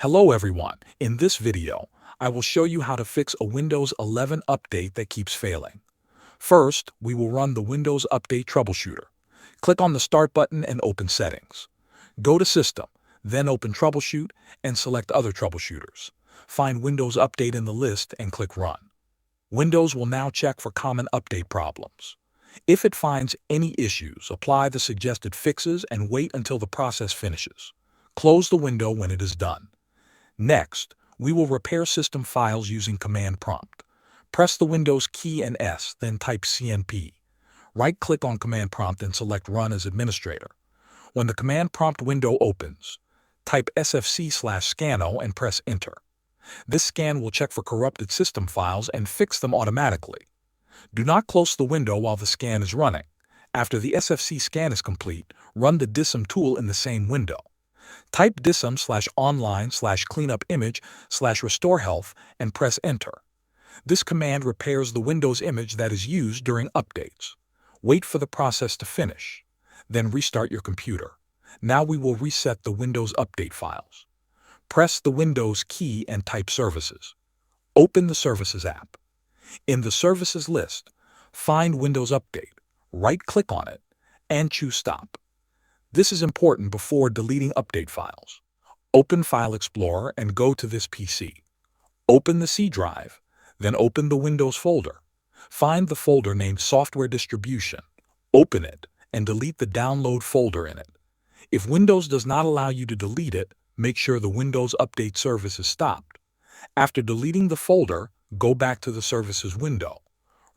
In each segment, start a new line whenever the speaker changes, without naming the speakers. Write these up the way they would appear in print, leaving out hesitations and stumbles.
Hello everyone, in this video, I will show you how to fix a Windows 11 update that keeps failing. First, we will run the Windows Update Troubleshooter. Click on the Start button and open Settings. Go to System, then open Troubleshoot and select Other Troubleshooters. Find Windows Update in the list and click Run. Windows will now check for common update problems. If it finds any issues, apply the suggested fixes and wait until the process finishes. Close the window when it is done. Next, we will repair system files using Command Prompt. Press the Windows key and S, then type CMP. Right-click on Command Prompt and select Run as Administrator. When the Command Prompt window opens, type sfc/scano and press Enter. This scan will check for corrupted system files and fix them automatically. Do not close the window while the scan is running. After the SFC scan is complete, run the dism tool in the same window. Type dism/online/cleanupimage/restore-health and press Enter. This command repairs the Windows image that is used during updates. Wait for the process to finish. Then restart your computer. Now we will reset the Windows Update files. Press the Windows key and type Services. Open the Services app. In the Services list, find Windows Update, right-click on it, and choose Stop. This is important before deleting update files. Open File Explorer and go to this PC. Open the C drive, then open the Windows folder. Find the folder named Software Distribution. Open it and delete the download folder in it. If Windows does not allow you to delete it, make sure the Windows Update service is stopped. After deleting the folder, go back to the Services window.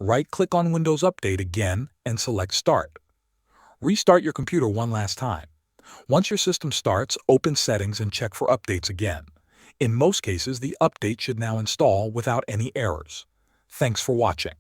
Right-click on Windows Update again and select Start. Restart your computer one last time. Once your system starts, open Settings and check for updates again. In most cases, the update should now install without any errors. Thanks for watching.